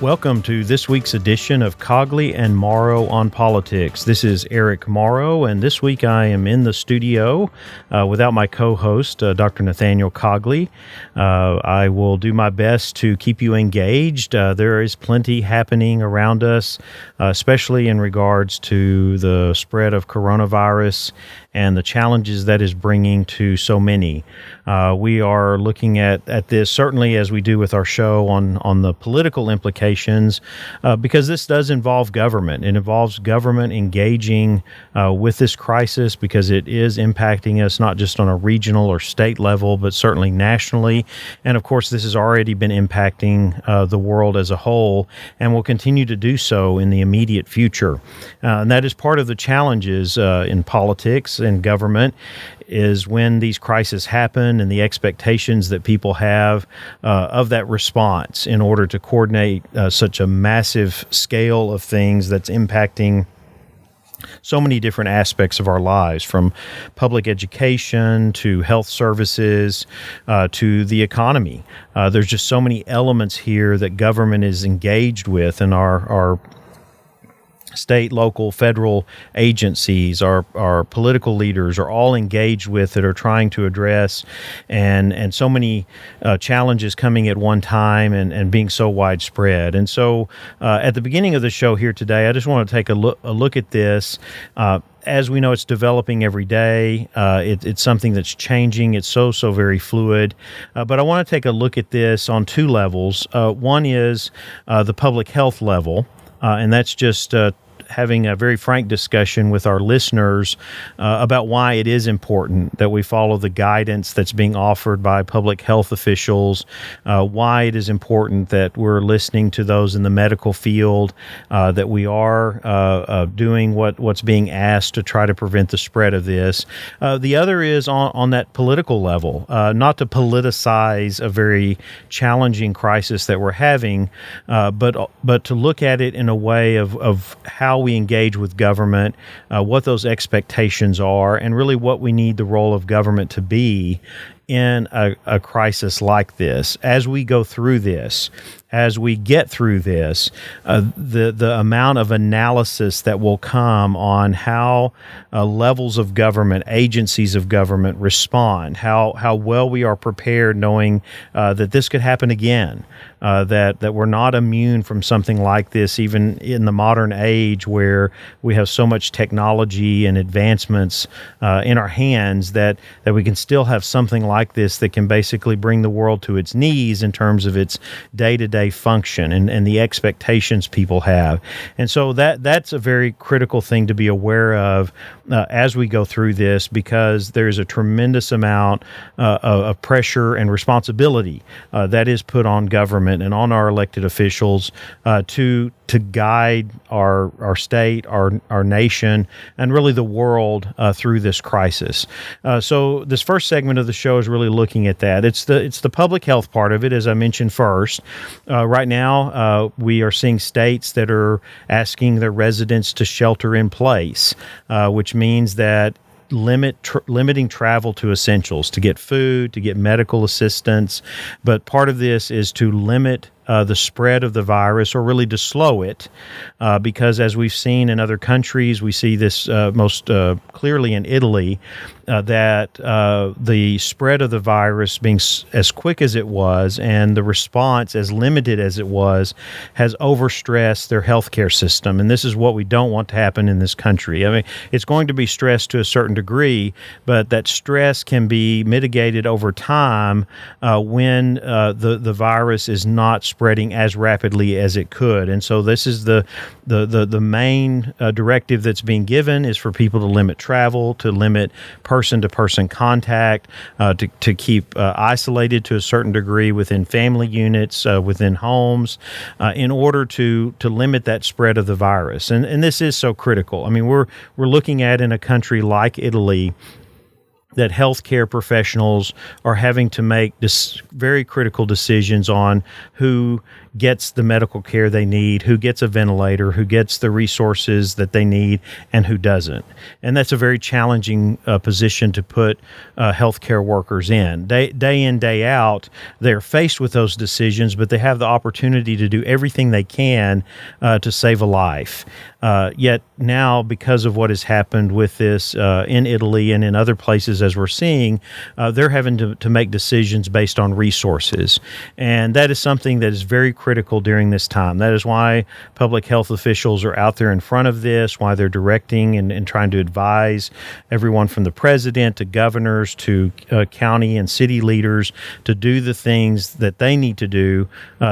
Welcome to this week's edition of Cogley and Morrow on Politics. This is Eric Morrow, and this week I am in the studio without my co-host, Dr. Nathaniel Cogley. I will do my best to keep you engaged. There is plenty happening around us, especially in regards to the spread of coronavirus and the challenges that is bringing to so many. We are looking at this, certainly as we do with our show, on the political implications, because this does involve government. It involves government engaging with this crisis because it is impacting us not just on a regional or state level, but certainly nationally. And of course, this has already been impacting the world as a whole and will continue to do so in the immediate future. And that is part of the challenges in politics and government, is when these crises happen and the expectations that people have of that response in order to coordinate such a massive scale of things that's impacting so many different aspects of our lives, from public education to health services to the economy. There's just so many elements here that government is engaged with, and our state, local, federal agencies, our political leaders are all engaged with, that are trying to address, and so many challenges coming at one time and being so widespread. And so at the beginning of the show here today, I just want to take a look at this. As we know, it's developing every day. It's something that's changing. It's so very fluid. But I want to take a look at this on two levels. One is the public health level, and that's just having a very frank discussion with our listeners about why it is important that we follow the guidance that's being offered by public health officials, why it is important that we're listening to those in the medical field, that we are doing what's being asked to try to prevent the spread of this. The other is on that political level, not to politicize a very challenging crisis that we're having, but to look at it in a way of how we engage with government, what those expectations are, and really what we need the role of government to be in a crisis like this. As we go through this, as we get through this, the amount of analysis that will come on how levels of government, agencies of government respond, how well we are prepared, knowing that this could happen again, that we're not immune from something like this, even in the modern age where we have so much technology and advancements in our hands, that we can still have something like this that can basically bring the world to its knees in terms of its day-to-day function and the expectations people have. And so that's a very critical thing to be aware of as we go through this, because there's a tremendous amount of pressure and responsibility that is put on government and on our elected officials to guide our state, our nation, and really the world through this crisis. So this first segment of the show is really looking at that. It's the public health part of it, as I mentioned first. Right now, we are seeing states that are asking their residents to shelter in place, which means that limiting travel to essentials, to get food, to get medical assistance. But part of this is to limit the spread of the virus, or really to slow it, because as we've seen in other countries, we see this most clearly in Italy, that the spread of the virus being as quick as it was and the response as limited as it was has overstressed their healthcare system. And this is what we don't want to happen in this country. I mean, it's going to be stressed to a certain degree, but that stress can be mitigated over time when the virus is not spreading as rapidly as it could. And so this is the main directive that's being given, is for people to limit travel, to limit person-to-person contact, to keep isolated to a certain degree within family units, within homes, in order to limit that spread of the virus. And this is so critical. I mean, we're looking at, in a country like Italy, that healthcare professionals are having to make very critical decisions on who gets the medical care they need, who gets a ventilator, who gets the resources that they need, and who doesn't. And that's a very challenging position to put healthcare workers in. Day in, day out, they're faced with those decisions, but they have the opportunity to do everything they can to save a life. Yet now, because of what has happened with this in Italy and in other places, as we're seeing, they're having to make decisions based on resources. And that is something that is very critical during this time. That is why public health officials are out there in front of this, why they're directing and trying to advise everyone from the president to governors to county and city leaders to do the things that they need to do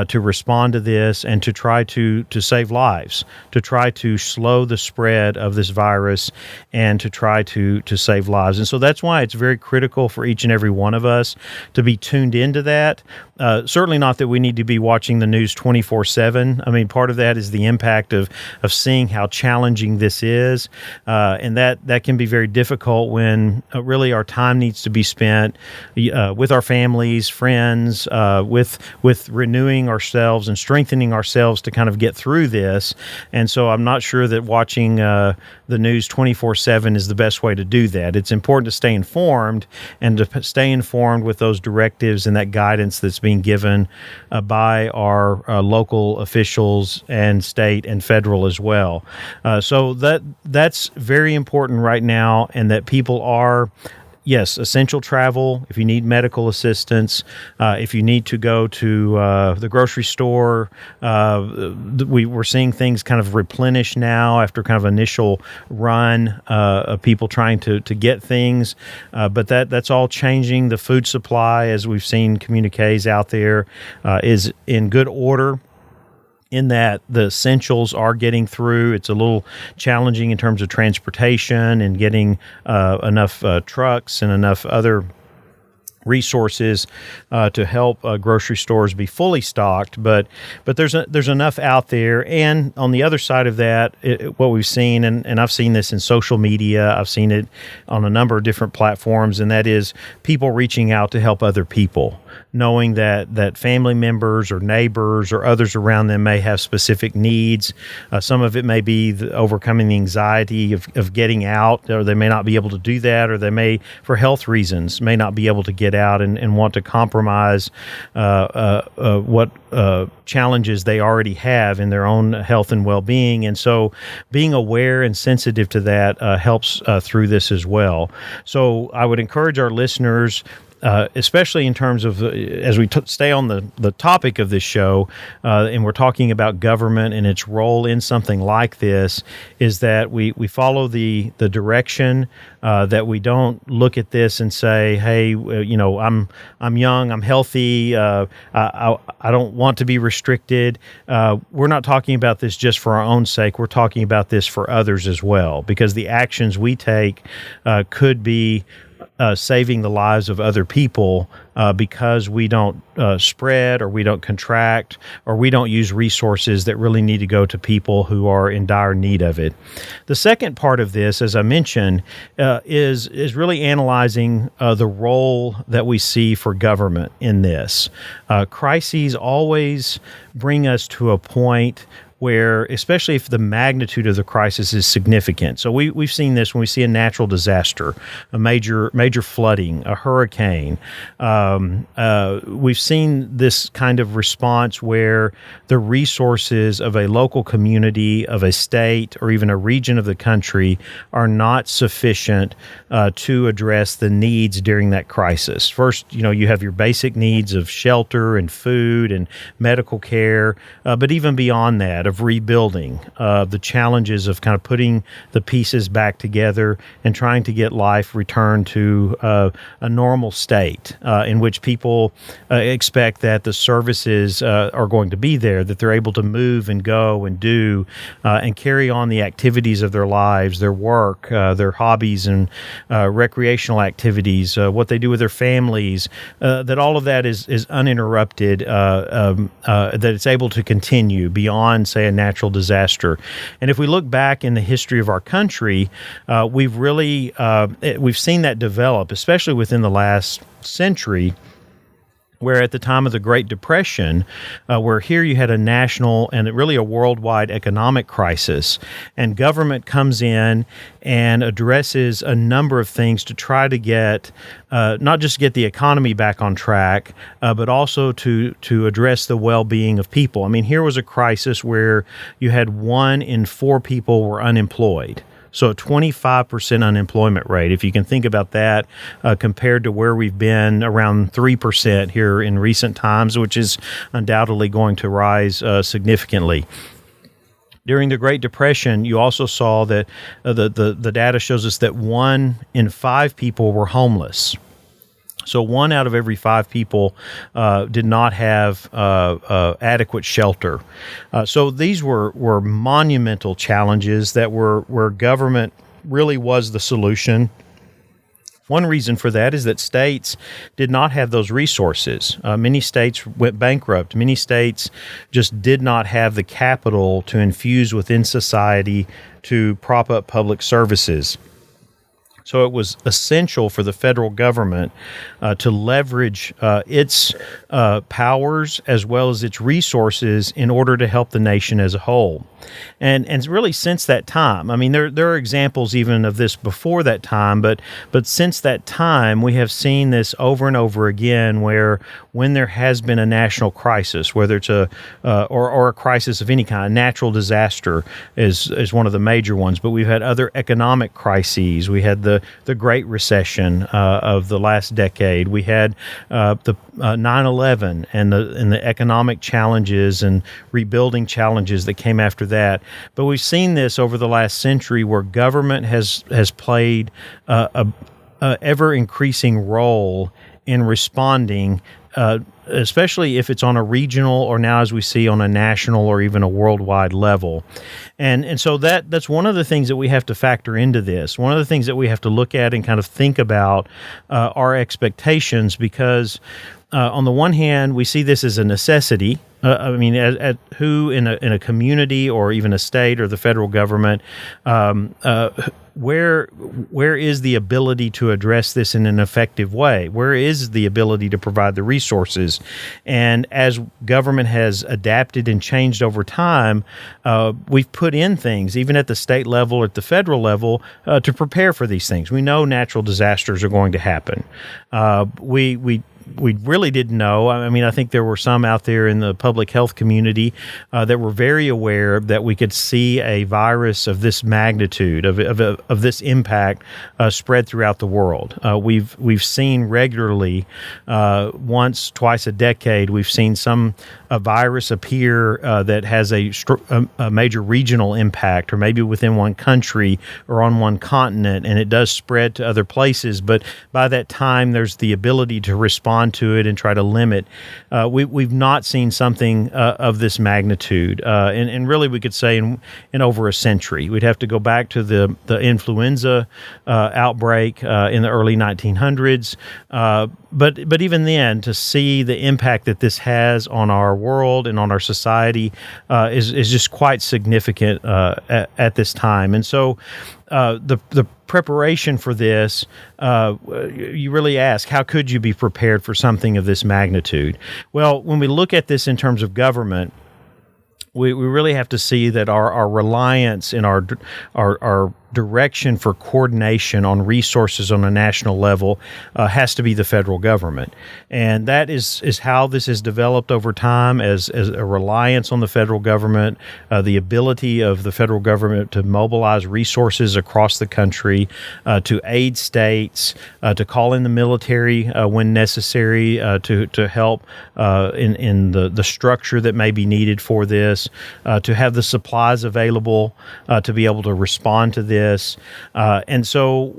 to respond to this and to try to save lives, to try to slow the spread of this virus and to try to save lives. And so that's why it's very critical for each and every one of us to be tuned into that. Certainly not that we need to be watching the news 24/7. I mean, part of that is the impact of seeing how challenging this is. And that can be very difficult when really our time needs to be spent with our families, friends, with renewing ourselves and strengthening ourselves to kind of get through this. And so I'm not sure that watching the news 24/7 is the best way to do that. It's important to stay informed and to stay informed with those directives and that guidance that's being given by our local officials and state and federal as well. So that's very important right now, and that people are, yes, essential travel. If you need medical assistance, if you need to go to the grocery store, we're seeing things kind of replenish now after kind of initial run of people trying to get things. But that's all changing. The food supply, as we've seen communiques out there, is in good order, in that the essentials are getting through. It's a little challenging in terms of transportation and getting enough trucks and enough other resources to help grocery stores be fully stocked, but there's enough out there. And on the other side of that, what we've seen, and I've seen this in social media, I've seen it on a number of different platforms, and that is people reaching out to help other people, knowing that family members or neighbors or others around them may have specific needs. Some of it may be overcoming the anxiety of getting out, or they may not be able to do that, or they may, for health reasons, may not be able to get out and want to compromise what challenges they already have in their own health and well-being. And so being aware and sensitive to that helps through this as well. So I would encourage our listeners, especially in terms of, as we stay on the topic of this show, and we're talking about government and its role in something like this, is that we follow the direction, that we don't look at this and say, hey, I'm young, I'm healthy, I don't want to be restricted. We're not talking about this just for our own sake. We're talking about this for others as well, because the actions we take could be saving the lives of other people because we don't spread, or we don't contract, or we don't use resources that really need to go to people who are in dire need of it. The second part of this, as I mentioned, is really analyzing the role that we see for government in this. Crises always bring us to a point where, especially if the magnitude of the crisis is significant. So we've seen this when we see a natural disaster, a major flooding, a hurricane. We've seen this kind of response where the resources of a local community, of a state, or even a region of the country are not sufficient to address the needs during that crisis. First, you have your basic needs of shelter and food and medical care, but even beyond that, of rebuilding, the challenges of kind of putting the pieces back together and trying to get life returned to a normal state in which people expect that the services are going to be there, that they're able to move and go and do and carry on the activities of their lives, their work, their hobbies and recreational activities, what they do with their families, that all of that is uninterrupted, that it's able to continue beyond, say, a natural disaster. And if we look back in the history of our country, we've seen that develop, especially within the last century, Where at the time of the Great Depression, where here you had a national and really a worldwide economic crisis, and government comes in and addresses a number of things to try to get, not just get the economy back on track, but also to address the well-being of people. I mean, here was a crisis where you had 1 in 4 people were unemployed. So a 25% unemployment rate, if you can think about that, compared to where we've been around 3% here in recent times, which is undoubtedly going to rise significantly. During the Great Depression, you also saw that the data shows us that 1 in 5 people were homeless. So 1 out of every 5 people did not have adequate shelter. So these were monumental challenges that where government really was the solution. One reason for that is that states did not have those resources. Many states went bankrupt. Many states just did not have the capital to infuse within society to prop up public services. So it was essential for the federal government to leverage its powers as well as its resources in order to help the nation as a whole. And really since that time, I mean, there are examples even of this before that time, but since that time, we have seen this over and over again where when there has been a national crisis, whether it's or a crisis of any kind, a natural disaster is one of the major ones, but we've had other economic crises. We had the Great Recession of the last decade. We had the 9/11 and the economic challenges and rebuilding challenges that came after that. But we've seen this over the last century where government has played a ever increasing role in responding, especially if it's on a regional or now, as we see, on a national or even a worldwide level. And so that's one of the things that we have to factor into this. One of the things that we have to look at and kind of think about our expectations, because on the one hand, we see this as a necessity. I mean, at who in a community or even a state or the federal government, where is the ability to address this in an effective way? Where is the ability to provide the resources? And as government has adapted and changed over time, we've put in things, even at the state level, at the federal level, to prepare for these things. We know natural disasters are going to happen. We really didn't know. I mean, I think there were some out there in the public health community that were very aware that we could see a virus of this magnitude, of this impact, spread throughout the world. We've seen regularly, once, twice a decade, we've seen a virus appear that has a major regional impact, or maybe within one country or on one continent, and it does spread to other places. But by that time, there's the ability to respond to it and try to limit. We've not seen something of this magnitude, and really we could say in over a century. We'd have to go back to the influenza outbreak in the early 1900s, but even then, to see the impact that this has on our world and on our society is just quite significant at this time. And so the preparation for this, you really ask, how could you be prepared for something of this magnitude? Well, when we look at this in terms of government, we really have to see that our reliance in our direction for coordination on resources on a national level has to be the federal government. And that is how this has developed over time, as a reliance on the federal government, the ability of the federal government to mobilize resources across the country, to aid states, to call in the military when necessary, to help in the structure that may be needed for this, to have the supplies available to be able to respond to this. And so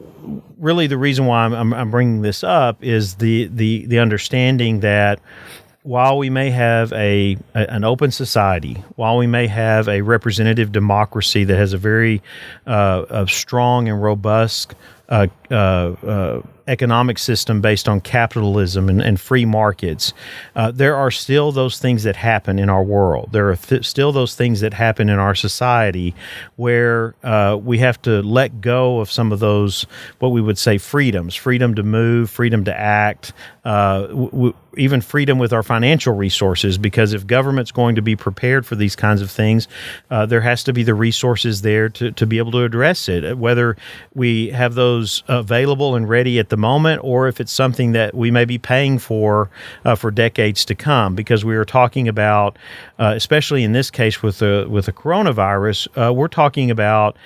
really the reason why I'm bringing this up is the understanding that while we may have an open society, while we may have a representative democracy that has a very strong and robust economic system based on capitalism and free markets, there are still those things that happen in our world. There are still those things that happen in our society where we have to let go of some of those, what we would say, freedoms, freedom to move, freedom to act, even freedom with our financial resources, because if government's going to be prepared for these kinds of things, there has to be the resources there to be able to address it, whether we have those available and ready at the moment, or if it's something that we may be paying for decades to come, because we are talking about, especially in this case with the coronavirus, we're talking about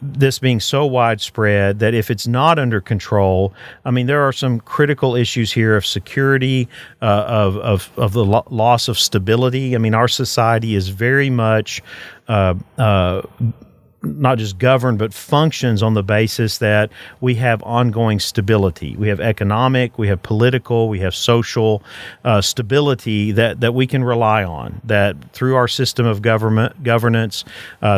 this being so widespread that if it's not under control, I mean, there are some critical issues here of security, of the loss of stability. I mean, our society is very much not just governed, but functions on the basis that we have ongoing stability. We have economic, we have political, we have social stability that we can rely on, that through our system of governance,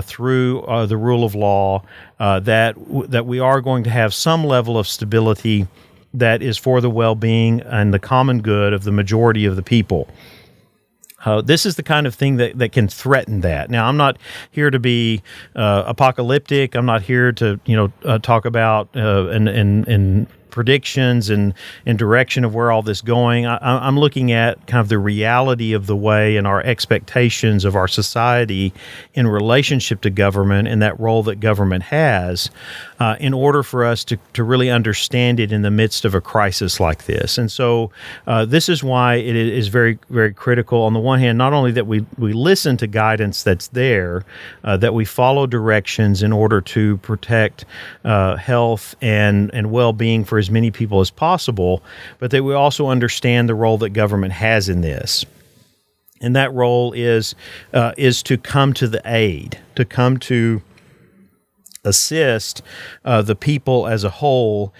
through the rule of law, that we are going to have some level of stability that is for the well-being and the common good of the majority of the people. This is the kind of thing that can threaten that. Now, I'm not here to be apocalyptic. I'm not here to talk about and predictions and direction of where all this going. I'm looking at kind of the reality of the way and our expectations of our society in relationship to government and that role that government has in order for us to really understand it in the midst of a crisis like this. And so this is why it is very, very critical, on the one hand, not only that we listen to guidance that's there, that we follow directions in order to protect health and well-being for as many people as possible, but that we also understand the role that government has in this. And that role is to come to the aid, to come to assist the people as a whole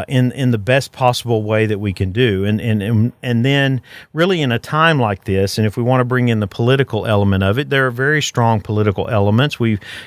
in the best possible way that we can do, and then really in a time like this, and if we want to bring in the political element of it, there are very strong political elements.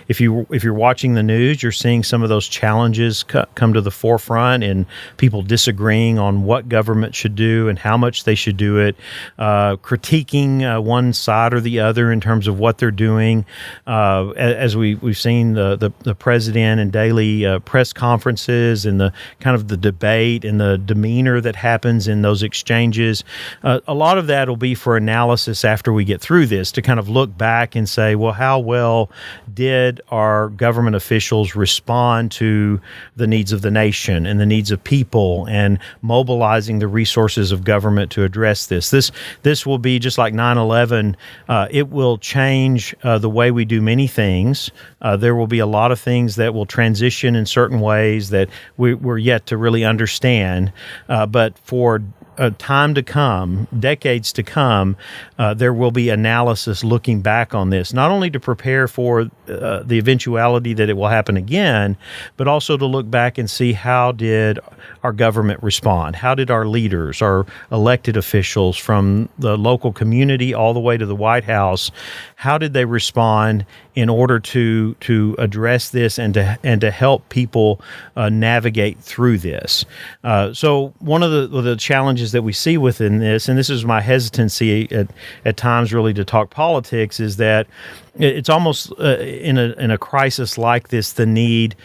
If you're watching the news, you're seeing some of those challenges come to the forefront, and people disagreeing on what government should do and how much they should do it, critiquing one side or the other in terms of what they're doing, as we've seen the president and daily press conferences and the kind of the debate and the demeanor that happens in those exchanges. A lot of that will be for analysis after we get through this, to kind of look back and say, well, how well did our government officials respond to the needs of the nation and the needs of people, and mobilizing the resources of government to address this. This will be just like 9/11. It will change the way we do many things. There will be a lot of things that will transition in certain ways that we're yet to really understand. But for time to come, decades to come, there will be analysis looking back on this, not only to prepare for the eventuality that it will happen again, but also to look back and see, how did our government respond? How did our leaders, our elected officials from the local community all the way to the White House, how did they respond in order to address this and to help people navigate through this? So one of the challenges that we see within this, and this is my hesitancy at times really to talk politics, is that it's almost in a crisis like this, the need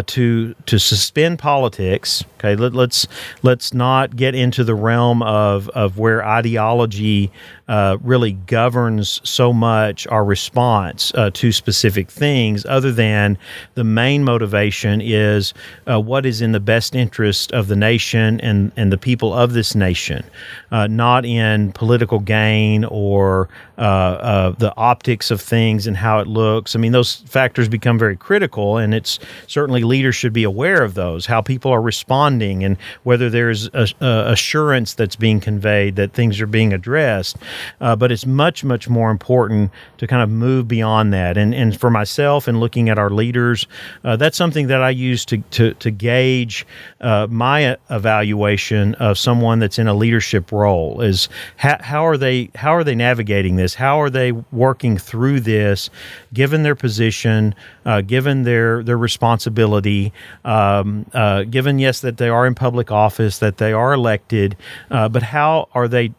to suspend politics. Okay, let's not get into the realm of where ideology really governs so much our response to specific things, other than the main motivation is what is in the best interest of the nation and the people of this nation, not in political gain or the optics of things and how it looks. I mean, those factors become very critical, and it's certainly leaders should be aware of those, how people are responding and whether there's assurance that's being conveyed that things are being addressed. But it's much, much more important to kind of move beyond that. And for myself, and looking at our leaders, that's something that I use to gauge my evaluation of someone that's in a leadership role, is how are they navigating this? How are they working through this, given their position, given their responsibility responsibility, given, yes, that they are in public office, that they are elected, but how are they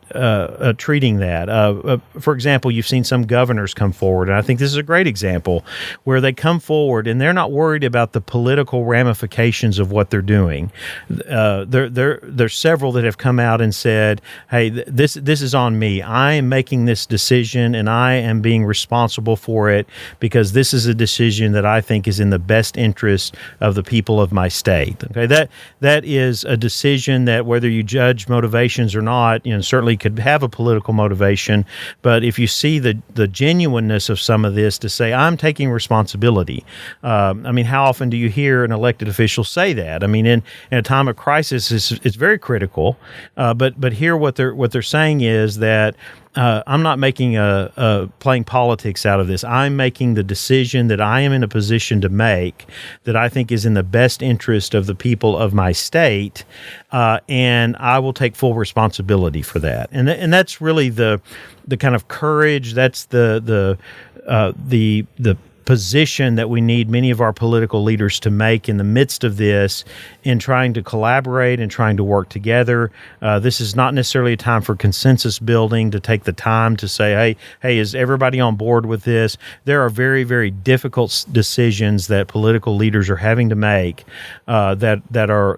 treating that? For example, you've seen some governors come forward, and I think this is a great example, where they come forward and they're not worried about the political ramifications of what they're doing. There's several that have come out and said, hey, this is on me. I am making this decision, and I am being responsible for it because this is a decision that I think is in the best interest of the people of my state. Okay, that is a decision that, whether you judge motivations or not, certainly could have a political motivation. But if you see the genuineness of some of this, to say, I'm taking responsibility. How often do you hear an elected official say that? In a time of crisis, it's very critical. But here, what they're saying is that I'm not making playing politics out of this. I'm making the decision that I am in a position to make that I think is in the best interest of the people of my state, and I will take full responsibility for that. And that's really the kind of courage. That's the position that we need many of our political leaders to make in the midst of this, in trying to collaborate and trying to work together. This is not necessarily a time for consensus building, to take the time to say, hey, is everybody on board with this? There are very, very difficult decisions that political leaders are having to make that are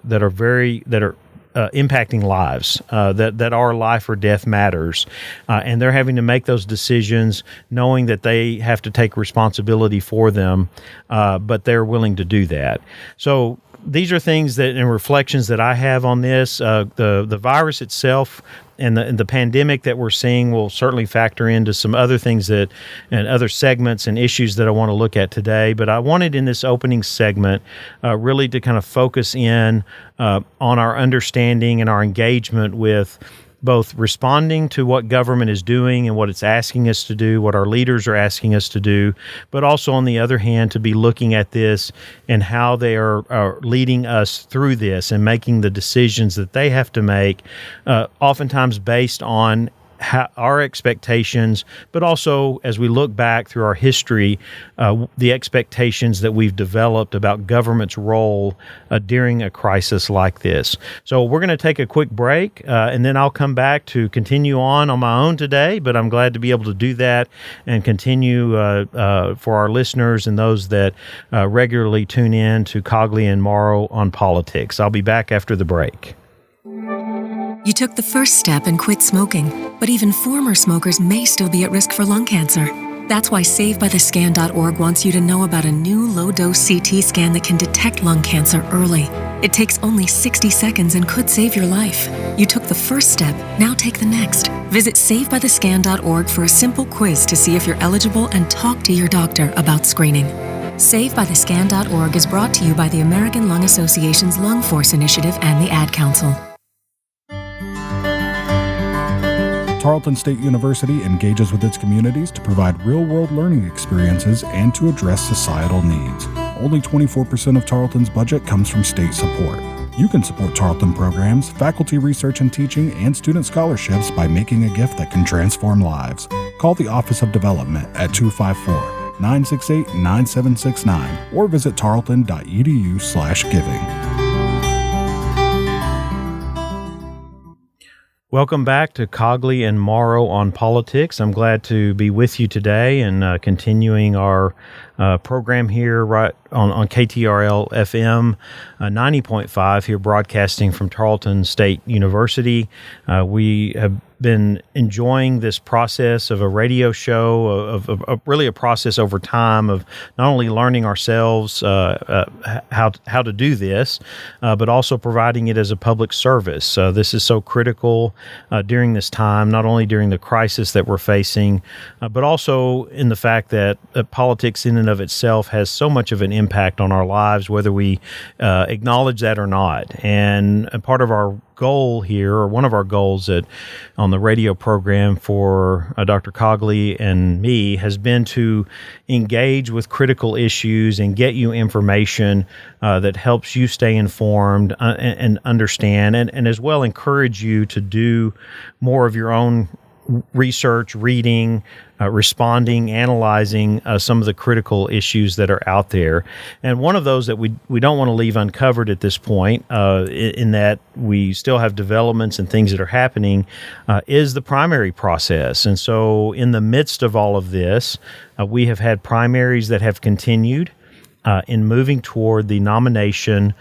impacting lives, that are life or death matters, and they're having to make those decisions knowing that they have to take responsibility for them, but they're willing to do that. So these are things that, and reflections that I have on this. The virus itself and the pandemic that we're seeing will certainly factor into some other things and other segments and issues that I want to look at today. But I wanted, in this opening segment, really to kind of focus in on our understanding and our engagement with both responding to what government is doing and what it's asking us to do, what our leaders are asking us to do, but also, on the other hand, to be looking at this and how they are leading us through this and making the decisions that they have to make, oftentimes based on our expectations, but also, as we look back through our history, the expectations that we've developed about government's role during a crisis like this. So we're going to take a quick break, and then I'll come back to continue on my own today, but I'm glad to be able to do that and continue for our listeners and those that regularly tune in to Cogley and Morrow on Politics. I'll be back after the break. You took the first step and quit smoking, but even former smokers may still be at risk for lung cancer. That's why SaveByTheScan.org wants you to know about a new low-dose CT scan that can detect lung cancer early. It takes only 60 seconds and could save your life. You took the first step, now take the next. Visit SaveByTheScan.org for a simple quiz to see if you're eligible and talk to your doctor about screening. SaveByTheScan.org is brought to you by the American Lung Association's Lung Force Initiative and the Ad Council. Tarleton State University engages with its communities to provide real-world learning experiences and to address societal needs. Only 24% of Tarleton's budget comes from state support. You can support Tarleton programs, faculty research and teaching, and student scholarships by making a gift that can transform lives. Call the Office of Development at 254-968-9769 or visit tarleton.edu/giving. Welcome back to Cogley and Morrow on Politics. I'm glad to be with you today and continuing our program here right on KTRL FM 90.5 here, broadcasting from Tarleton State University. We have been enjoying this process of a radio show, of really a process over time of not only learning ourselves how to do this, but also providing it as a public service. This is so critical during this time, not only during the crisis that we're facing, but also in the fact that politics in and of itself has so much of an impact on our lives, whether we acknowledge that or not. And part of our goal here, or one of our goals on the radio program for Dr. Cogley and me, has been to engage with critical issues and get you information that helps you stay informed and understand, and as well encourage you to do more of your own research, reading, responding, analyzing some of the critical issues that are out there. And one of those that we don't want to leave uncovered at this point, in that we still have developments and things that are happening, is the primary process. And so in the midst of all of this, we have had primaries that have continued in moving toward the nomination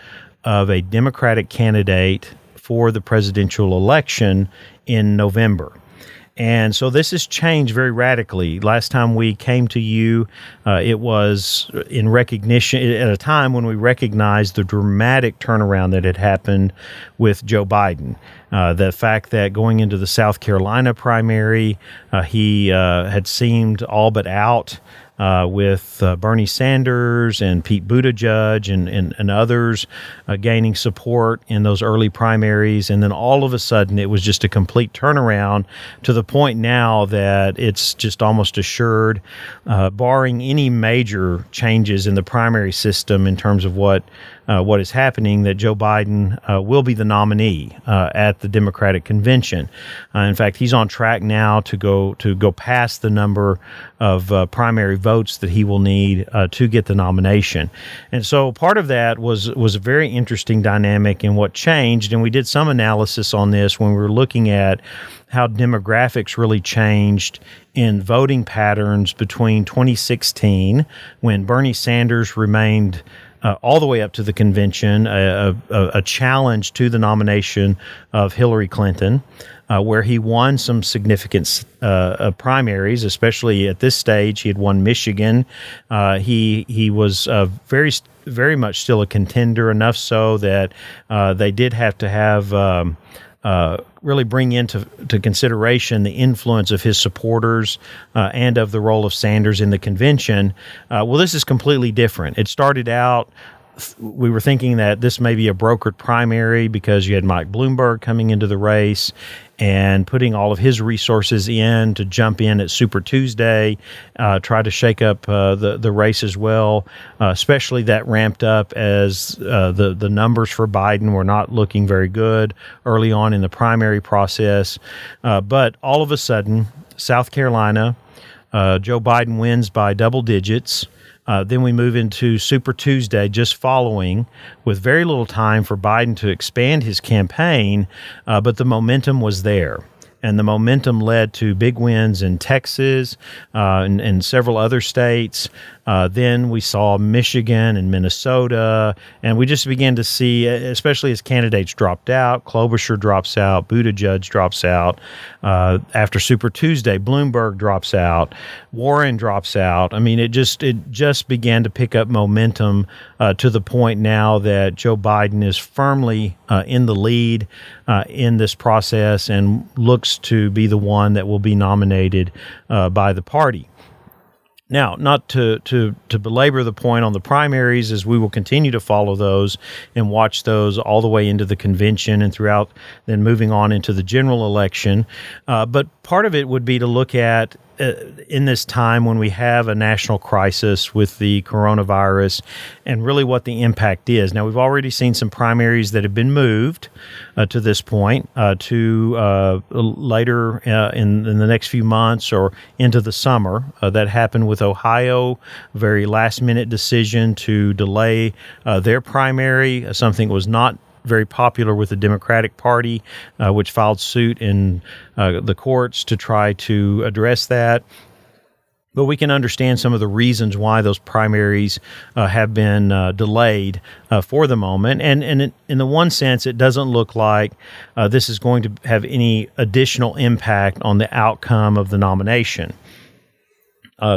of a Democratic candidate for the presidential election in November. And so this has changed very radically. Last time we came to you, it was in recognition at a time when we recognized the dramatic turnaround that had happened with Joe Biden. The fact that going into the South Carolina primary, he had seemed all but out with Bernie Sanders and Pete Buttigieg and others gaining support in those early primaries. And then all of a sudden, it was just a complete turnaround to the point now that it's just almost assured, barring any major changes in the primary system in terms of what is happening, that Joe Biden will be the nominee at the Democratic convention. In fact, he's on track now to go past the number of primary votes that he will need to get the nomination. And so part of that was a very interesting dynamic in what changed. And we did some analysis on this when we were looking at how demographics really changed in voting patterns between 2016, when Bernie Sanders remained all the way up to the convention, a challenge to the nomination of Hillary Clinton, where he won some significant primaries, especially at this stage. He had won Michigan. He was very much still a contender, enough so that they did have to have really bring into consideration the influence of his supporters and of the role of Sanders in the convention. Well, this is completely different. It started out, we were thinking that this may be a brokered primary because you had Mike Bloomberg coming into the race and putting all of his resources in to jump in at Super Tuesday, try to shake up the race as well. Especially that ramped up as the numbers for Biden were not looking very good early on in the primary process. But all of a sudden, South Carolina, Joe Biden wins by double digits. Then we move into Super Tuesday just following, with very little time for Biden to expand his campaign, but the momentum was there. And the momentum led to big wins in Texas and several other states. Then we saw Michigan and Minnesota, and we just began to see, especially as candidates dropped out, Klobuchar drops out, Buttigieg drops out. After Super Tuesday, Bloomberg drops out, Warren drops out. I mean, it just began to pick up momentum to the point now that Joe Biden is firmly in the lead in this process and looks to be the one that will be nominated by the party. Now, not to belabor the point on the primaries, as we will continue to follow those and watch those all the way into the convention and throughout, then moving on into the general election. But part of it would be to look at, in this time when we have a national crisis with the coronavirus, and really what the impact is. Now, we've already seen some primaries that have been moved to this point to later in the next few months or into the summer. That happened with Ohio, a very last-minute decision to delay their primary, something that was not very popular with the Democratic Party, which filed suit in the courts to try to address that. But we can understand some of the reasons why those primaries have been delayed for the moment. And in the one sense, it doesn't look like this is going to have any additional impact on the outcome of the nomination.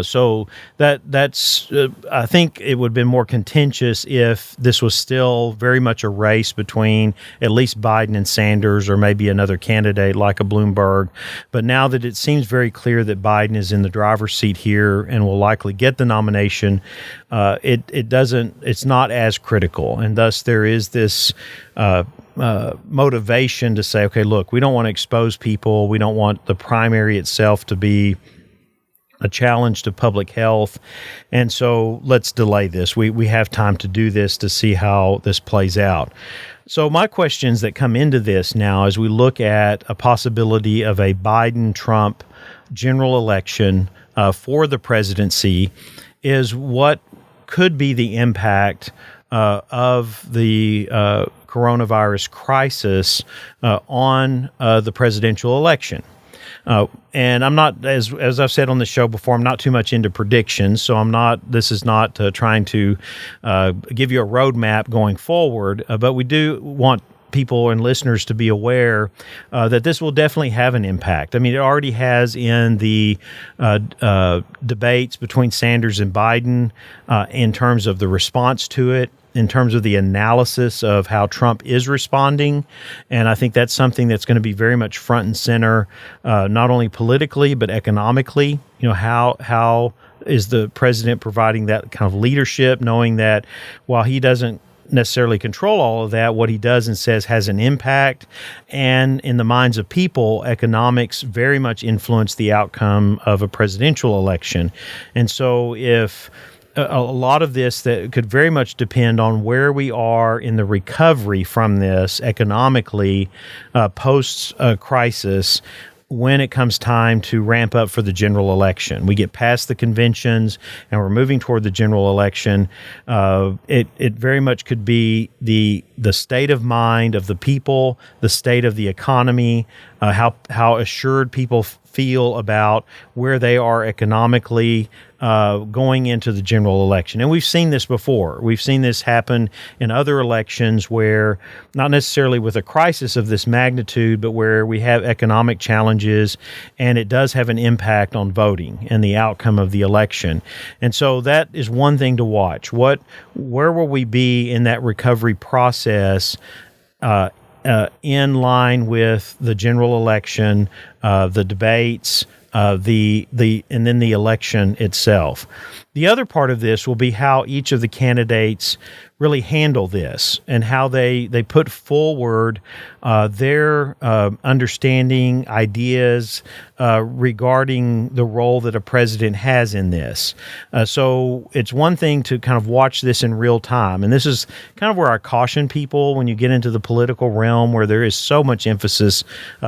So that's I think it would have been more contentious if this was still very much a race between at least Biden and Sanders, or maybe another candidate like a Bloomberg. But now that it seems very clear that Biden is in the driver's seat here and will likely get the nomination, it's not as critical, and thus there is this motivation to say, okay, look, we don't want to expose people. We don't want the primary itself to be a challenge to public health, and so let's delay this. We have time to do this to see how this plays out. So my questions that come into this now as we look at a possibility of a Biden-Trump general election for the presidency is what could be the impact of the coronavirus crisis on the presidential election. And I'm not, as I've said on the show before, I'm not too much into predictions, so this is not trying to give you a roadmap going forward, but we do want people and listeners to be aware that this will definitely have an impact. I mean, it already has in the debates between Sanders and Biden in terms of the response to it, in terms of the analysis of how Trump is responding. And I think that's something that's going to be very much front and center, not only politically, but economically. You know, how is the president providing that kind of leadership, knowing that while he doesn't necessarily control all of that, what he does and says has an impact. And in the minds of people, economics very much influence the outcome of a presidential election. And so if a lot of this that could very much depend on where we are in the recovery from this economically post-crisis when it comes time to ramp up for the general election. We get past the conventions and we're moving toward the general election. It very much could be the state of mind of the people, the state of the economy, how assured people feel about where they are economically going into the general election. And we've seen this before. We've seen this happen in other elections where, not necessarily with a crisis of this magnitude, but where we have economic challenges and it does have an impact on voting and the outcome of the election. And so that is one thing to watch. Where will we be in that recovery process in line with the general election, the debates, and then the election itself. The other part of this will be how each of the candidates really handle this and how they put forward their understanding, ideas regarding the role that a president has in this. So it's one thing to kind of watch this in real time. And this is kind of where I caution people when you get into the political realm where there is so much emphasis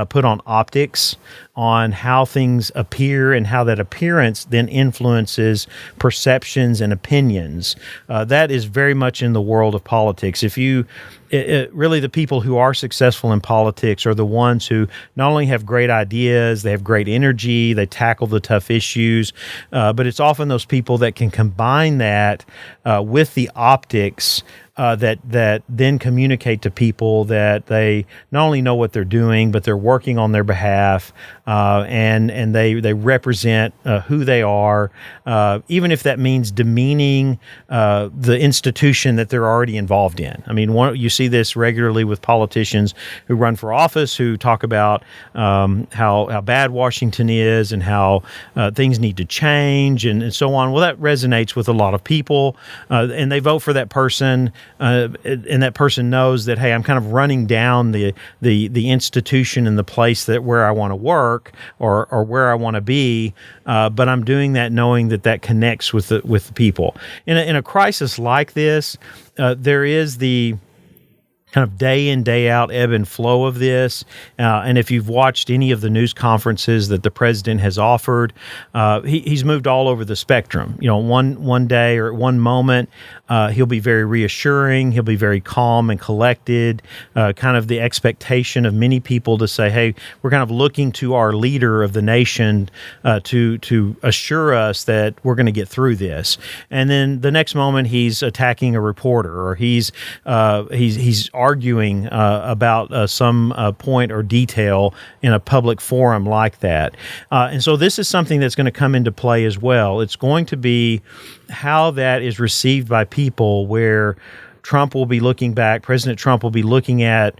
put on optics, on how things appear and how that appearance then influences perceptions and opinions. That is very much in the world of politics. Really the people who are successful in politics are the ones who not only have great ideas, they have great energy, they tackle the tough issues, but it's often those people that can combine that with the optics that then communicate to people that they not only know what they're doing, but they're working on their behalf, and they represent who they are, even if that means demeaning the institution that they're already involved in. I mean, you see this regularly with politicians who run for office who talk about how bad Washington is and how things need to change and so on. Well, that resonates with a lot of people, and they vote for that person. And that person knows that, hey, I'm kind of running down the institution and the place where I want to work or where I want to be, but I'm doing that knowing that connects with the people. In a crisis like this, there is the kind of day in, day out ebb and flow of this. And if you've watched any of the news conferences that the president has offered, he's moved all over the spectrum. You know, one day or one moment, he'll be very reassuring. He'll be very calm and collected, kind of the expectation of many people to say, hey, we're kind of looking to our leader of the nation to assure us that we're going to get through this. And then the next moment he's attacking a reporter or he's arguing about some point or detail in a public forum like that. And so this is something that's going to come into play as well. It's going to be how that is received by people, where Trump will be looking back, President Trump will be looking at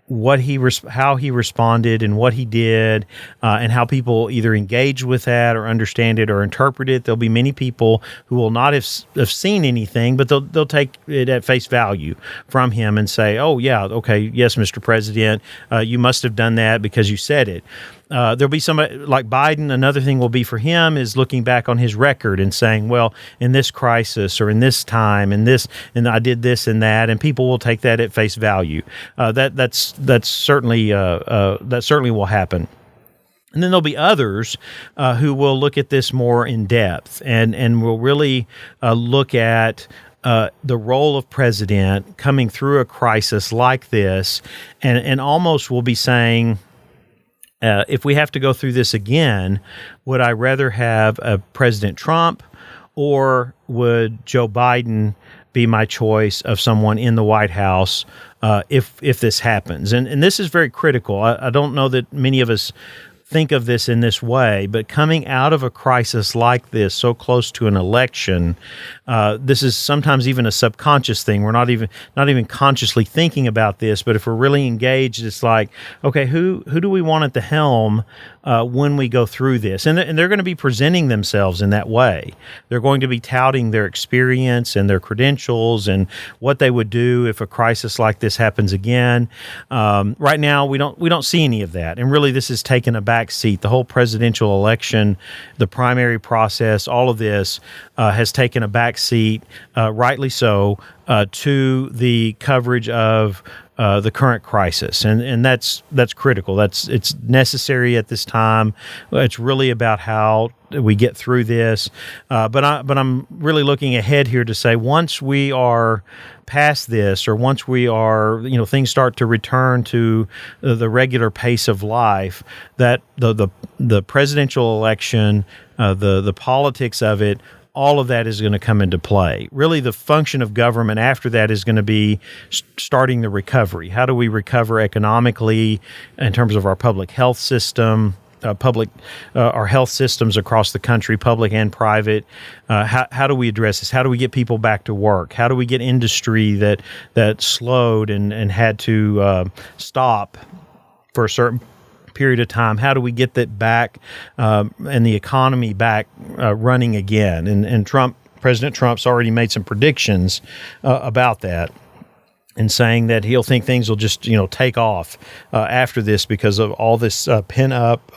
how he responded and what he did, and how people either engage with that or understand it or interpret it. There'll be many people who will not have seen anything, but they'll take it at face value from him and say, oh, yeah, okay, yes, Mr. President, you must have done that because you said it. there'll be somebody like Biden. Another thing will be for him is looking back on his record and saying, well, in this crisis or in this time and I did this and that, and people will take that at face value. That's certainly that certainly will happen. And then there'll be others who will look at this more in depth and will really look at the role of president coming through a crisis like this, and almost will be saying, if we have to go through this again, would I rather have a President Trump, or would Joe Biden be my choice of someone in the White House if this happens? And this is very critical. I don't know that many of us think of this in this way, but coming out of a crisis like this, so close to an election, this is sometimes even a subconscious thing. We're not even consciously thinking about this, but if we're really engaged, it's like, okay, who do we want at the helm when we go through this? And they're going to be presenting themselves in that way. They're going to be touting their experience and their credentials and what they would do if a crisis like this happens again. Right now, we don't see any of that, and really, this has taken a back seat. The whole presidential election, the primary process, all of this has taken a back seat, rightly so, to the coverage of the current crisis, and that's critical. It's necessary at this time. It's really about how we get through this. But I'm really looking ahead here to say, once we are past this, or once we are, things start to return to the regular pace of life, that the presidential election, the politics of it, all of that is going to come into play. Really, the function of government after that is going to be starting the recovery. How do we recover economically in terms of our public health system, our health systems across the country, public and private? How do we address this? How do we get people back to work? How do we get industry that slowed and had to stop for a certain period of time? How do we get that back and the economy back running again? And President Trump's already made some predictions about that, and saying that he'll think things will just take off after this because of all this pent up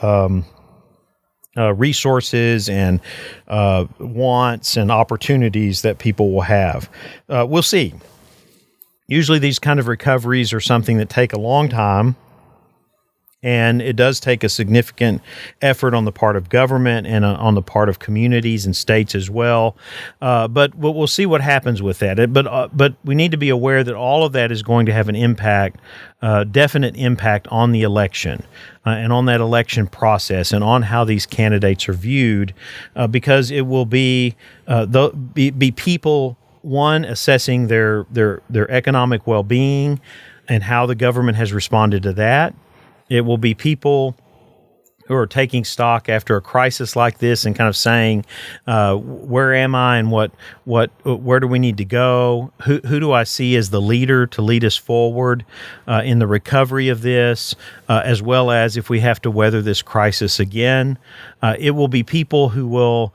resources and wants and opportunities that people will have. We'll see. Usually these kind of recoveries are something that take a long time, and it does take a significant effort on the part of government and on the part of communities and states as well. But we'll see what happens with that. But we need to be aware that all of that is going to have an impact, definite impact on the election and on that election process and on how these candidates are viewed, because it will be people, one, assessing their economic well-being and how the government has responded to that. It will be people who are taking stock after a crisis like this and kind of saying, where am I and where do we need to go? Who do I see as the leader to lead us forward in the recovery of this, as well as if we have to weather this crisis again? It will be people who will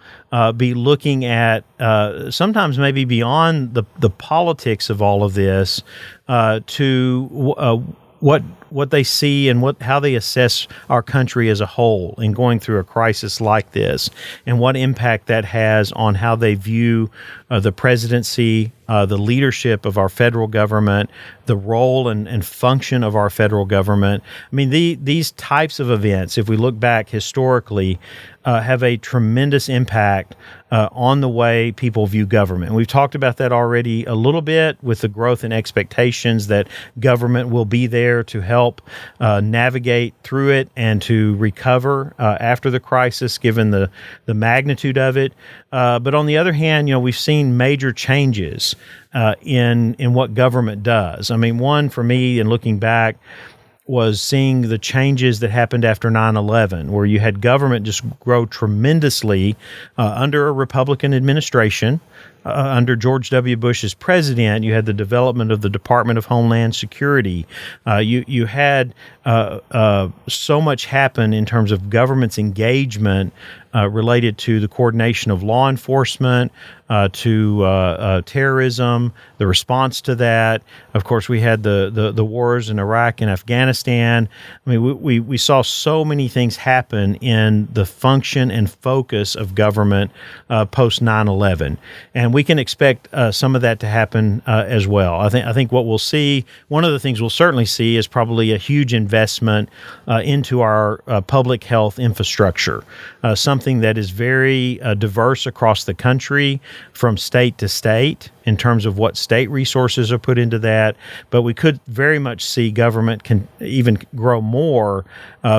be looking at sometimes maybe beyond the politics of all of this to what they see and how they assess our country as a whole in going through a crisis like this, and what impact that has on how they view the presidency, the leadership of our federal government, the role and function of our federal government. I mean, these types of events, if we look back historically, have a tremendous impact on the way people view government. And we've talked about that already a little bit with the growth and expectations that government will be there to help navigate through it and to recover after the crisis, given the magnitude of it. But on the other hand, we've seen major changes in what government does. I mean, one for me, in looking back, was seeing the changes that happened after 9/11, where you had government just grow tremendously under a Republican administration. under George W. Bush as president, you had the development of the Department of Homeland Security. You had so much happen in terms of government's engagement related to the coordination of law enforcement, to terrorism, the response to that. Of course, we had the wars in Iraq and Afghanistan. I mean, we saw so many things happen in the function and focus of government post 9/11, and we can expect some of that to happen as well. I think what we'll see, one of the things we'll certainly see, is probably a huge investment into our public health infrastructure, something that is very diverse across the country, from state to state, in terms of what state resources are put into that. But we could very much see government can even grow more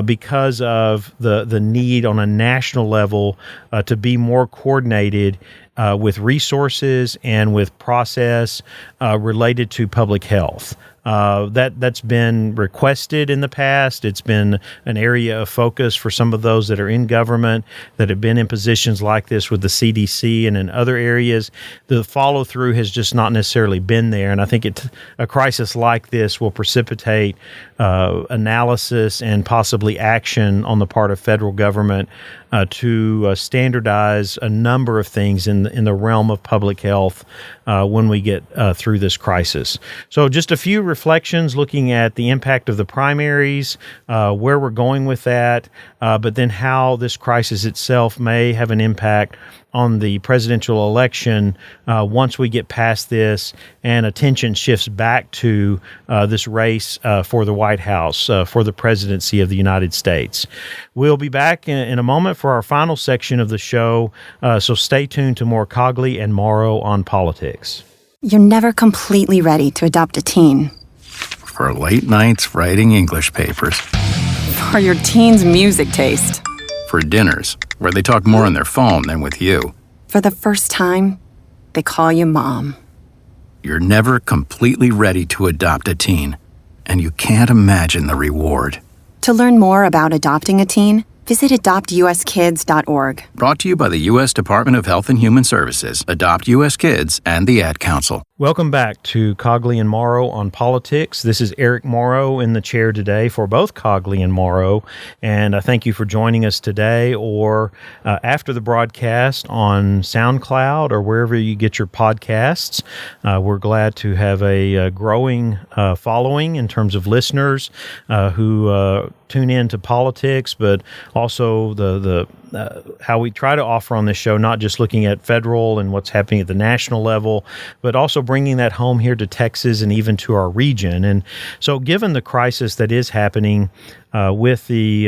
because of the need on a national level to be more coordinated with resources and with process related to public health. That's been requested in the past. It's been an area of focus for some of those that are in government that have been in positions like this with the CDC and in other areas. The follow through has just not necessarily been there, and I think a crisis like this will precipitate analysis and possibly action on the part of federal government to standardize a number of things in the realm of public health when we get through this crisis. So just a few reflections looking at the impact of the primaries, where we're going with that, but then how this crisis itself may have an impact on the presidential election once we get past this and attention shifts back to this race for the White House, for the presidency of the United States. We'll be back in a moment for our final section of the show, so stay tuned to more Cogley and Morrow on Politics. You're never completely ready to adopt a teen. For late nights writing English papers. For your teen's music taste. For dinners where they talk more on their phone than with you. For the first time, they call you Mom. You're never completely ready to adopt a teen, and you can't imagine the reward. To learn more about adopting a teen, visit adoptuskids.org. Brought to you by the U.S. Department of Health and Human Services, Adopt U.S. Kids, and the Ad Council. Welcome back to Cogley and Morrow on Politics. This is Eric Morrow in the chair today for both Cogley and Morrow, and I thank you for joining us today or after the broadcast on SoundCloud or wherever you get your podcasts. We're glad to have a growing following in terms of listeners who tune in to politics, but also the how we try to offer on this show, not just looking at federal and what's happening at the national level, but also bringing that home here to Texas and even to our region. And so given the crisis that is happening with the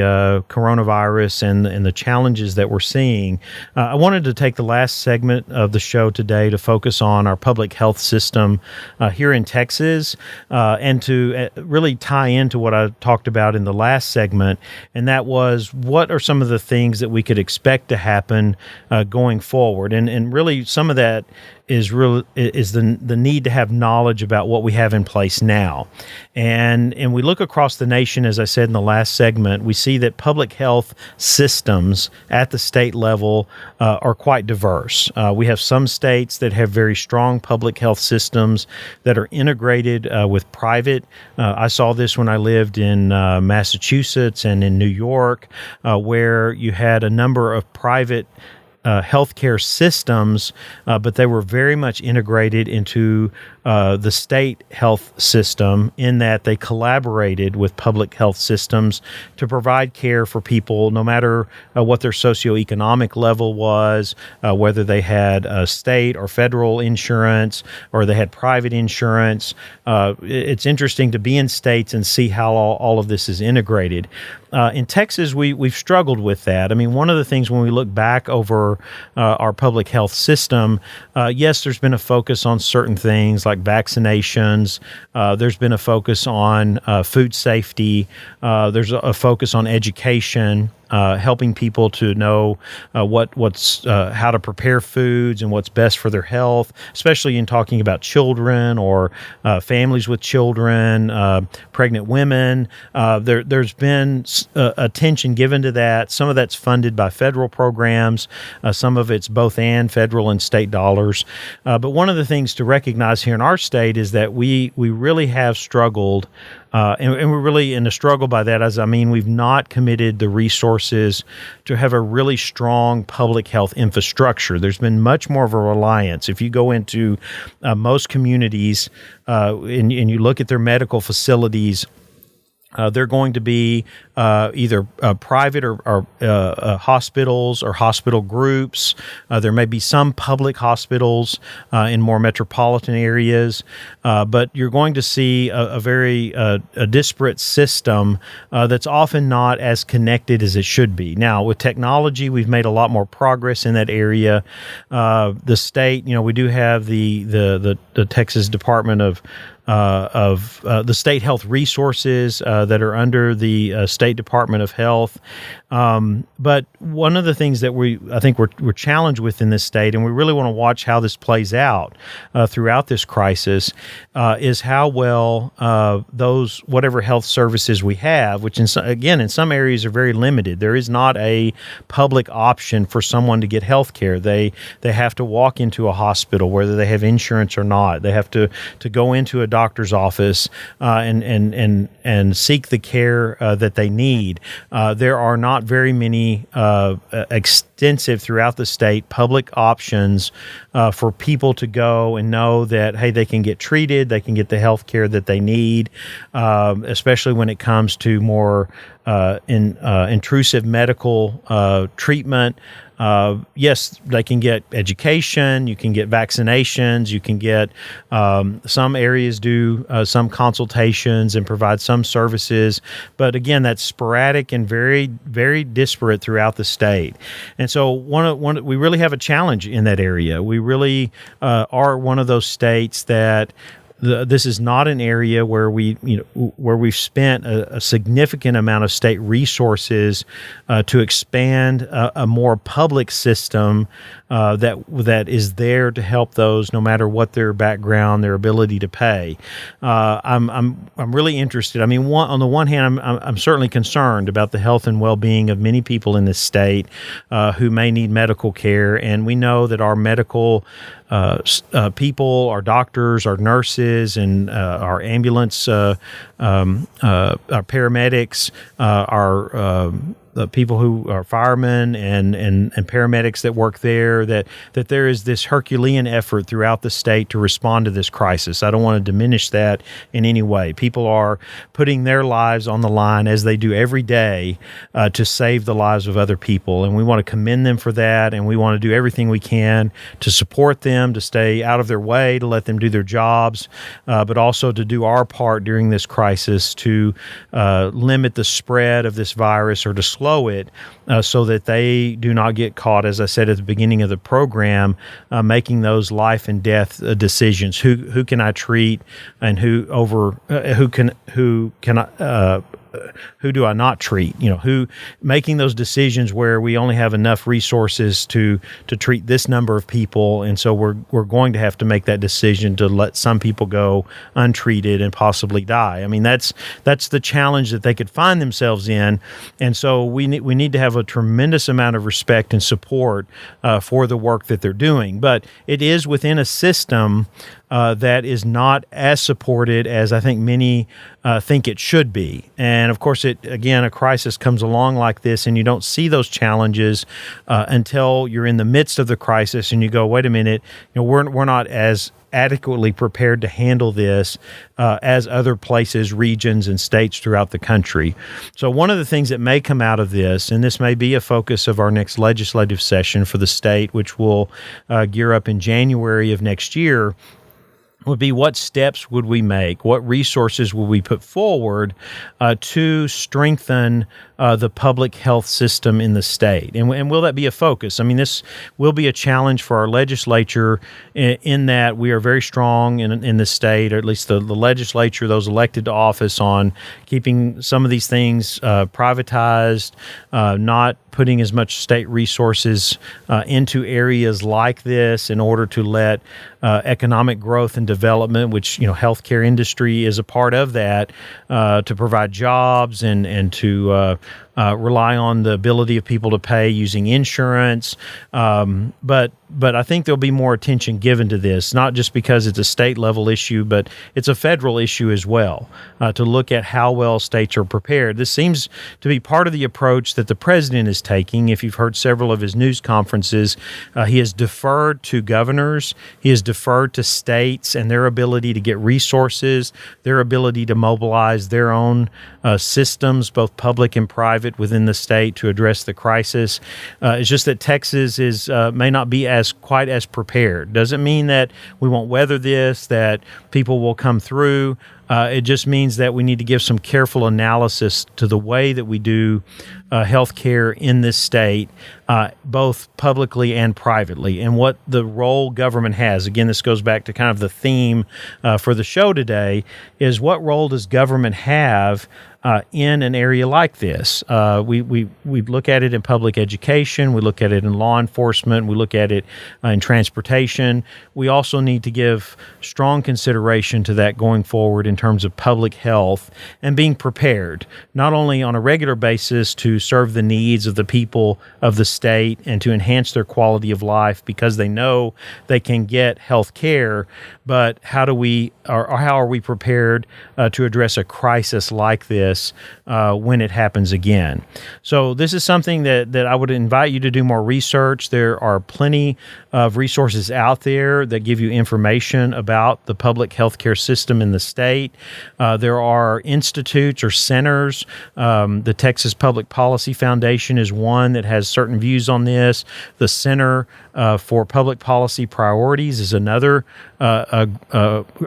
coronavirus and the challenges that we're seeing, I wanted to take the last segment of the show today to focus on our public health system here in Texas and to really tie into what I talked about in the last segment, and that was what are some of the things that we could expect to happen going forward. And really some of that is the need to have knowledge about what we have in place now. And we look across the nation, as I said in the last segment, we see that public health systems at the state level are quite diverse. We have some states that have very strong public health systems that are integrated with private. I saw this when I lived in Massachusetts and in New York, where you had a number of private healthcare systems, but they were very much integrated into the state health system in that they collaborated with public health systems to provide care for people no matter what their socioeconomic level was, whether they had state or federal insurance or they had private insurance. It's interesting to be in states and see how all of this is integrated. In Texas, we've struggled with that. I mean, one of the things when we look back over our public health system, yes, there's been a focus on certain things like vaccinations. There's been a focus on food safety. There's a focus on education. helping people to know what's how to prepare foods and what's best for their health, especially in talking about children or families with children, pregnant women. There's been attention given to that. Some of that's funded by federal programs. Some of it's both and federal and state dollars. But one of the things to recognize here in our state is that we really have struggled, and we're really in a struggle by that, as I mean, we've not committed the resources to have a really strong public health infrastructure. There's been much more of a reliance. If you go into most communities and you look at their medical facilities, they're going to be either private or hospitals or hospital groups. There may be some public hospitals in more metropolitan areas, but you're going to see a very disparate system that's often not as connected as it should be. Now, with technology, we've made a lot more progress in that area. The state, we do have the Texas Department of the state health resources that are under the State Department of Health. But one of the things that I think we're challenged with in this state, and we really want to watch how this plays out throughout this crisis, is how well those whatever health services we have, which in some areas are very limited. There is not a public option for someone to get health care. They have to walk into a hospital, whether they have insurance or not. They have to go into a doctor's office and seek the care that they need. There are not very many extensive throughout the state public options for people to go and know that, hey, they can get treated, they can get the health care that they need, especially when it comes to more intrusive medical treatment. Yes, they can get education, you can get vaccinations, you can get some areas do some consultations and provide some services. But again, that's sporadic and very, very disparate throughout the state. And so we really have a challenge in that area. We really are one of those states that this is not an area where we've spent a significant amount of state resources to expand a more public system that is there to help those, no matter what their background, their ability to pay. I'm really interested. I mean, on the one hand, I'm certainly concerned about the health and well-being of many people in this state who may need medical care, and we know that our medical people, our doctors, our nurses, and our ambulance, our paramedics, our people who are firemen and paramedics that work there, that there is this Herculean effort throughout the state to respond to this crisis. I don't want to diminish that in any way. People are putting their lives on the line, as they do every day, to save the lives of other people. And we want to commend them for that, and we want to do everything we can to support them, to stay out of their way, to let them do their jobs, but also to do our part during this crisis to limit the spread of this virus, or to slow it, so that they do not get caught, as I said at the beginning of the program, making those life and death decisions. Who can I treat, and who do I not treat? Who making those decisions where we only have enough resources to treat this number of people, and so we're going to have to make that decision to let some people go untreated and possibly die. I mean, that's the challenge that they could find themselves in, and so we need to have a tremendous amount of respect and support for the work that they're doing. But it is within a system that is not as supported as I think many think it should be. And of course, a crisis comes along like this, and you don't see those challenges until you're in the midst of the crisis, and you go, wait a minute, we're not as adequately prepared to handle this as other places, regions, and states throughout the country. So one of the things that may come out of this, and this may be a focus of our next legislative session for the state, which will gear up in January of next year, would be what steps would we make, what resources would we put forward to strengthen the public health system in the state, and will that be a focus? I mean, this will be a challenge for our legislature in that we are very strong in the state, or at least the legislature, those elected to office, on keeping some of these things privatized, not putting as much state resources into areas like this in order to let economic growth and development, which healthcare industry is a part of that, to provide jobs and to rely on the ability of people to pay using insurance. But I think there'll be more attention given to this, not just because it's a state level issue, but it's a federal issue as well, to look at how well states are prepared. This seems to be part of the approach that the president is taking. If you've heard several of his news conferences, he has deferred to governors, he has deferred to states and their ability to get resources, their ability to mobilize their own systems, both public and private, within the state to address the crisis. It's just that Texas may not be quite as prepared. Doesn't mean that we won't weather this, that people will come through. It just means that we need to give some careful analysis to the way that we do healthcare in this state, both publicly and privately, and what the role government has. Again, this goes back to kind of the theme for the show today, is what role does government have in an area like this? We look at it in public education, we look at it in law enforcement, we look at it in transportation. We also need to give strong consideration to that going forward in terms of public health and being prepared, not only on a regular basis to serve the needs of the people of the state and to enhance their quality of life because they know they can get health care, but how are we prepared to address a crisis like this when it happens again? So this is something that I would invite you to do more research. There are plenty of resources out there that give you information about the public healthcare system in the state. There are institutes or centers. The Texas Public Policy Foundation is one that has certain views on this. The Center for Public Policy Priorities is another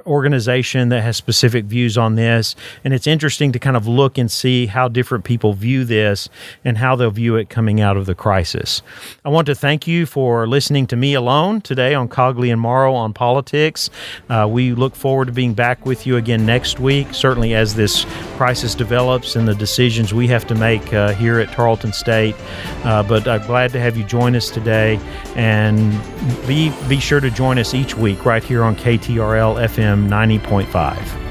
organization that has specific views on this. And it's interesting to kind of look and see how different people view this and how they'll view it coming out of the crisis. I want to thank you for listening to me alone today on Cogley and Morrow on Politics. We look forward to being back with you again next week, certainly as this crisis develops and the decisions we have to make here at Tarleton State. But I'm glad to have you join us today, and be sure to join us each week right here on KTRL FM 90.5.